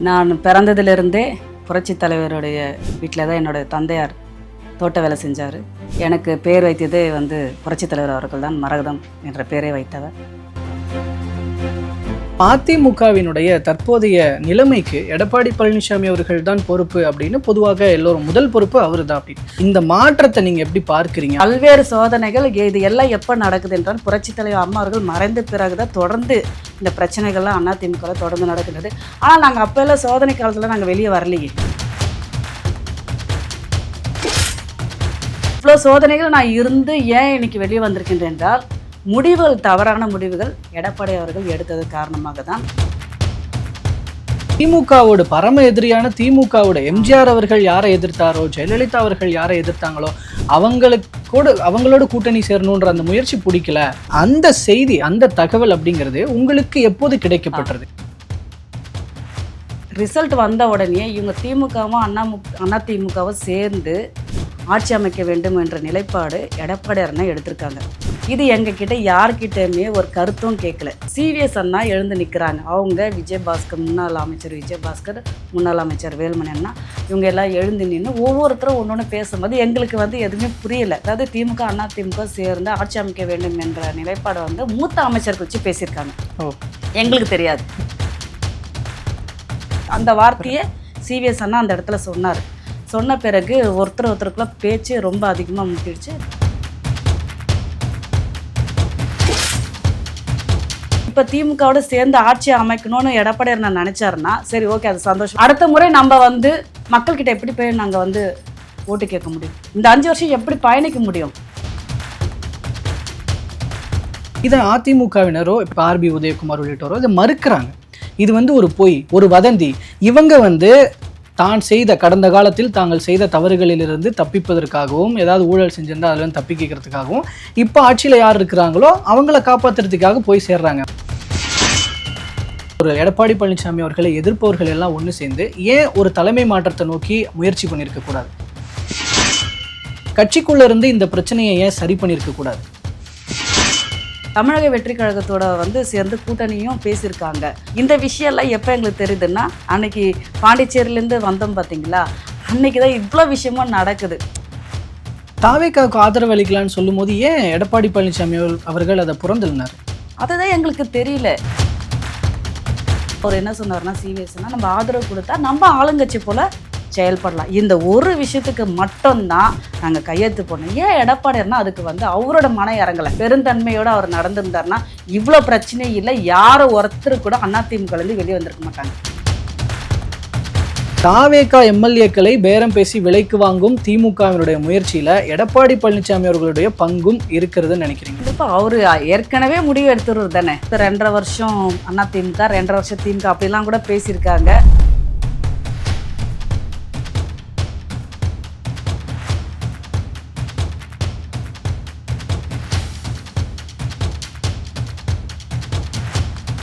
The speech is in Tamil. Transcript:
நான் பிறந்ததிலிருந்தே புரட்சித் தலைவருடைய வீட்டில் தான் என்னோட தந்தையார் தோட்ட வேலை செஞ்சார். எனக்கு பேர் வைத்ததே புரட்சித் தலைவர் அவர்கள் தான். மரகதம் என்ற பேரை வைத்தவர். அதிமுகவினுடைய தற்போதைய நிலைமைக்கு எடப்பாடி பழனிசாமி அவர்கள் தான் பொறுப்பு அப்படின்னு பொதுவாக எல்லோரும் முதல் பொறுப்பு அவரு தான் அப்படின்னு. இந்த மாற்றத்தை நீங்க எப்படி பார்க்கிறீங்க? பல்வேறு சோதனைகள் இது எல்லாம் எப்போ நடக்குது என்றால் புரட்சித் தலைவர் அம்மா அவர்கள் மறைந்த பிறகுதான் தொடர்ந்து இந்த பிரச்சனைகள்லாம் அதிமுக தொடர்ந்து நடக்கிறது. ஆனால் நாங்கள் அப்போ எல்லாம் சோதனை காலத்தில் நாங்கள் வெளியே வரலையே. இவ்வளோ சோதனைகள் நான் இருந்து ஏன் இன்னைக்கு வெளியே வந்திருக்கின்றேன் என்றால் முடிவுகள், தவறான முடிவுகள் எடப்பாடி அவர்கள் எடுத்தது காரணமாக தான். திமுகவோட பரம எதிரியான திமுகவோட எம்ஜிஆர் அவர்கள் யாரை எதிர்த்தாரோ, ஜெயலலிதா அவர்கள் யாரை எதிர்த்தாங்களோ அவங்களோட கூட்டணி சேரணுன்ற அந்த முயற்சி பிடிக்கல. அந்த செய்தி, அந்த தகவல் அப்படிங்கிறது உங்களுக்கு எப்போது கிடைக்கப்பட்டது? ரிசல்ட் வந்த உடனே இவங்க திமுகவும் அண்ணா திமுகவும் சேர்ந்து ஆட்சி அமைக்க வேண்டும் என்ற நிலைப்பாடு எடப்பாடி அண்ணா எடுத்திருக்காங்க. இது எங்ககிட்ட யார்கிட்டயுமே ஒரு கருத்தும் கேட்கல. சிவிஎஸ் அண்ணா எழுந்து நிற்கிறாங்க. அவங்க விஜயபாஸ்கர், முன்னாள் அமைச்சர் விஜயபாஸ்கர், முன்னாள் அமைச்சர் வேலுமணி அண்ணா, இவங்க எல்லாம் எழுந்து நின்று ஒவ்வொருத்தரும் ஒன்று பேசும்போது எங்களுக்கு எதுவுமே புரியல. அதாவது திமுக அண்ணா திமுக சேர்ந்து ஆட்சி அமைக்க வேண்டும் என்ற நிலைப்பாடு மூத்த அமைச்சர்கள் வச்சு பேசியிருக்காங்க. எங்களுக்கு தெரியாது. அந்த வார்த்தையை சிவிஎஸ் அண்ணா அந்த இடத்துல சொன்னார். சொன்ன பிறகு ஒருத்தருக்குள்ள பேச்சு ரொம்ப அதிகமாக முட்டிடுச்சு. இப்போ திமுகவோட சேர்ந்து ஆட்சி அமைக்கணும்னு எடப்பாடி நான் நினைச்சாருன்னா சரி, ஓகே, அது சந்தோஷம். அடுத்த முறை நம்ம மக்கள்கிட்ட எப்படி போய் நாங்கள் ஓட்டு கேட்க முடியும்? இந்த 5 வருஷம் எப்படி பயணிக்க முடியும்? இதை அதிமுகவினரோ இப்போ ஆர்பி உதயகுமார் உள்ளிட்டோரோ இதை மறுக்கிறாங்க. இது ஒரு பொய், ஒரு வதந்தி. இவங்க தான் செய்த கடந்த காலத்தில் தாங்கள் செய்த தவறுகளிலிருந்து தப்பிப்பதற்காகவும், ஏதாவது ஊழல் செஞ்சிருந்தா அதுல தப்பிக்கிறதுக்காகவும் இப்போ ஆட்சியில் யார் இருக்கிறாங்களோ அவங்கள காப்பாற்றுறதுக்காக போய் சேர்றாங்க. ஒரு எடப்பாடி பழனிசாமி அவர்களை எதிர்ப்பவர்கள் எல்லாம் ஒன்று சேர்ந்து ஏன் ஒரு தலைமை மாற்றத்தை நோக்கி முயற்சி பண்ணியிருக்க கூடாது? கட்சிக்குள்ள இருந்து இந்த பிரச்சனையை ஏன் சரி பண்ணியிருக்க கூடாது? தமிழக வெற்றி கழகத்தோட சேர்ந்து கூட்டணியும் பேசியிருக்காங்க. இந்த விஷயம்லாம் எப்போ எங்களுக்கு தெரியுதுன்னா, அன்னைக்கு பாண்டிச்சேரியிலேருந்து வந்தோம் பார்த்தீங்களா, அன்னைக்கு தான் இவ்வளோ விஷயமும் நடக்குது. தாவேக்காவுக்கு ஆதரவு அளிக்கலான்னு சொல்லும் போது ஏன் எடப்பாடி பழனிசாமி அவர்கள் அதை புறந்தள்ளினார்? அதுதான் எங்களுக்கு தெரியல. அவர் என்ன சொன்னார்னா, சிவிஎஸ்னா நம்ம ஆதரவு கொடுத்தா நம்ம ஆளுங்கட்சி போல செயல்படலாம். இந்த ஒரு விஷயத்துக்கு மட்டும்தான் நாங்கள் கையெழுத்து போனோம். ஏன் எடப்பாடினா அதுக்கு அவரோட மன இறங்கலை. பெருந்தன்மையோடு அவர் நடந்திருந்தார்னா இவ்வளோ பிரச்சனை இல்லை. யாரும் ஒருத்தர் கூட அதிமுகலேருந்து வெளியே வந்திருக்க மாட்டாங்க. தாவேகா எம்எல்ஏக்களை பேரம் பேசி விலைக்கு வாங்கும் திமுகவினுடைய முயற்சியில் எடப்பாடி பழனிசாமி அவர்களுடைய பங்கும் இருக்கிறதுன்னு நினைக்கிறீங்க? இப்போ அவர் ஏற்கனவே முடிவு எடுத்துருவர் தானே. 2.5 வருஷம் அதிமுக, 2.5 வருஷம் திமுக அப்படிலாம் கூட பேசியிருக்காங்க.